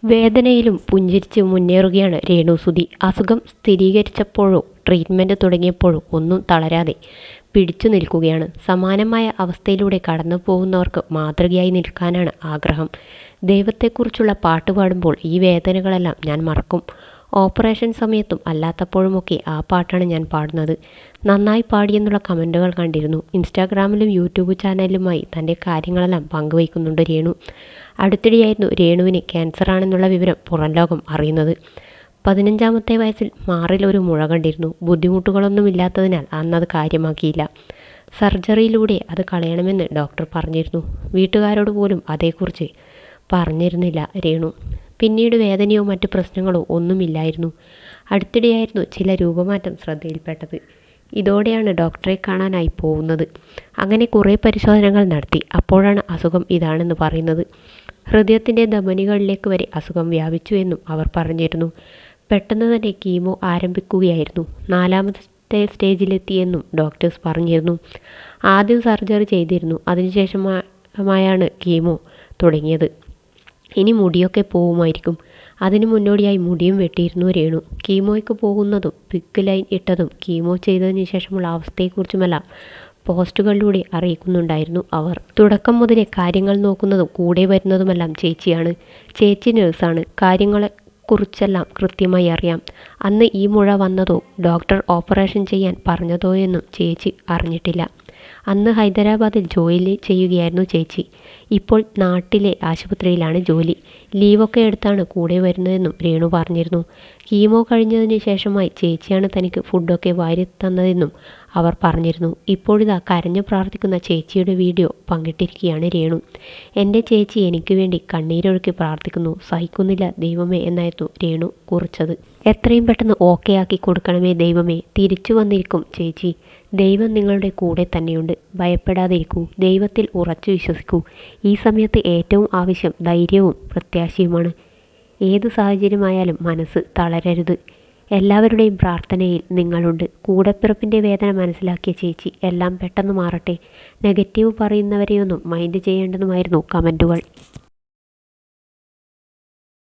വേദനയിലും പുഞ്ചിരിച്ച് മുന്നേറുകയാണ് രേണുസുതി. അസുഖം സ്ഥിരീകരിച്ചപ്പോഴോ ട്രീറ്റ്മെൻറ്റ് തുടങ്ങിയപ്പോഴോ ഒന്നും തളരാതെ പിടിച്ചു നിൽക്കുകയാണ്. സമാനമായ അവസ്ഥയിലൂടെ കടന്നു പോകുന്നവർക്ക് മാതൃകയായി നിൽക്കാനാണ് ആഗ്രഹം. ദൈവത്തെക്കുറിച്ചുള്ള പാട്ട് പാടുമ്പോൾ ഈ വേദനകളെല്ലാം ഞാൻ മറക്കും. ഓപ്പറേഷൻ സമയത്തും അല്ലാത്തപ്പോഴുമൊക്കെ ആ പാട്ടാണ് ഞാൻ പാടുന്നത്. നന്നായി പാടിയെന്നുള്ള കമൻറ്റുകൾ കണ്ടിരുന്നു. ഇൻസ്റ്റാഗ്രാമിലും യൂട്യൂബ് ചാനലിലുമായി തൻ്റെ കാര്യങ്ങളെല്ലാം പങ്കുവയ്ക്കുന്നുണ്ട് രേണു. അടുത്തിടെയായിരുന്നു രേണുവിന് ക്യാൻസറാണെന്നുള്ള വിവരം പുറം ലോകം അറിയുന്നത്. 15ാമത്തെ വയസ്സിൽ മാറിൽ ഒരു മുഴ കണ്ടിരുന്നു. ബുദ്ധിമുട്ടുകളൊന്നുമില്ലാത്തതിനാൽ അന്നത് കാര്യമാക്കിയില്ല. സർജറിയിലൂടെ അത് കളയണമെന്ന് ഡോക്ടർ പറഞ്ഞിരുന്നു. വീട്ടുകാരോട് പോലും അതേക്കുറിച്ച് പറഞ്ഞിരുന്നില്ല രേണു. പിന്നീട് വേദനയോ മറ്റു പ്രശ്നങ്ങളോ ഒന്നുമില്ലായിരുന്നു. അടുത്തിടെയായിരുന്നു ചില രൂപമാറ്റം ശ്രദ്ധയിൽപ്പെട്ടത്. ഇതോടെയാണ് ഡോക്ടറെ കാണാനായി പോകുന്നത്. അങ്ങനെ കുറേ പരിശോധനകൾ നടത്തി. അപ്പോഴാണ് അസുഖം ഇതാണെന്ന് പറയുന്നത്. ഹൃദയത്തിൻ്റെ ധമനികളിലേക്ക് വരെ അസുഖം വ്യാപിച്ചു എന്നും അവർ പറഞ്ഞിരുന്നു. പെട്ടെന്ന് തന്നെ കീമോ ആരംഭിക്കുകയായിരുന്നു. 4ാമത്തെ സ്റ്റേജിലെത്തിയെന്നും ഡോക്ടേഴ്സ് പറഞ്ഞിരുന്നു. ആദ്യം സർജറി ചെയ്തിരുന്നു. അതിനുശേഷമായാണ് കീമോ തുടങ്ങിയത്. ഇനി മുടിയൊക്കെ പോവുമായിരിക്കും. അതിന് മുന്നോടിയായി മുടിയും വെട്ടിയിരുന്നു രേണു. കീമോയ്ക്ക് പോകുന്നതും പിക്ക് ലൈൻ ഇട്ടതും കീമോ ചെയ്തതിന് ശേഷമുള്ള അവസ്ഥയെക്കുറിച്ചുമെല്ലാം പോസ്റ്റുകളിലൂടെ അറിയിക്കുന്നുണ്ടായിരുന്നു അവർ. തുടക്കം മുതലേ കാര്യങ്ങൾ നോക്കുന്നതും കൂടെ വരുന്നതുമെല്ലാം ചേച്ചിയാണ്. ചേച്ചി നഴ്സാണ്. കാര്യങ്ങളെക്കുറിച്ചെല്ലാം കൃത്യമായി അറിയാം. അന്ന് ഈ മുഴ വന്നതോ ഡോക്ടർ ഓപ്പറേഷൻ ചെയ്യാൻ പറഞ്ഞതോ എന്നും ചേച്ചി അറിഞ്ഞിട്ടില്ല. അന്ന് ഹൈദരാബാദിൽ ജോലി ചെയ്യുകയായിരുന്നു ചേച്ചി. ഇപ്പോൾ നാട്ടിലെ ആശുപത്രിയിലാണ് ജോലി. ലീവൊക്കെ എടുത്താണ് കൂടെ വരുന്നതെന്നും രേണു പറഞ്ഞിരുന്നു. കീമോ കഴിഞ്ഞതിന് ശേഷമായി ചേച്ചിയാണ് തനിക്ക് ഫുഡൊക്കെ വാരി തന്നതെന്നും അവർ പറഞ്ഞിരുന്നു. ഇപ്പോഴിതാ കരഞ്ഞു പ്രാർത്ഥിക്കുന്ന ചേച്ചിയുടെ വീഡിയോ പങ്കിട്ടിരിക്കുകയാണ് രേണു. എൻ്റെ ചേച്ചി എനിക്ക് വേണ്ടി കണ്ണീരൊഴുക്കി പ്രാർത്ഥിക്കുന്നു. സഹിക്കുന്നില്ല ദൈവമേ എന്നായിരുന്നു രേണു കുറിച്ചത്. എത്രയും പെട്ടെന്ന് ഓക്കെ ആക്കി കൊടുക്കണമേ ദൈവമേ. തിരിച്ചു വന്നിരിക്കും ചേച്ചി. ദൈവം നിങ്ങളുടെ കൂടെ തന്നെയുണ്ട്. ഭയപ്പെടാതിരിക്കൂ. ദൈവത്തിൽ ഉറച്ചു വിശ്വസിക്കൂ. ഈ സമയത്ത് ഏറ്റവും ആവശ്യം ധൈര്യവും പ്രത്യാശയുമാണ്. ഏത് സാഹചര്യമായാലും മനസ്സ് തളരരുത്. എല്ലാവരുടെയും പ്രാർത്ഥനയിൽ നിങ്ങളുണ്ട്. കൂടപ്പിറപ്പിൻ്റെ വേദന മനസ്സിലാക്കിയ ചേച്ചി. എല്ലാം പെട്ടെന്ന് മാറട്ടെ. നെഗറ്റീവ് പറയുന്നവരെയൊന്നും മൈൻഡ് ചെയ്യേണ്ടതുമായിരുന്നു കമൻറ്റുകൾ.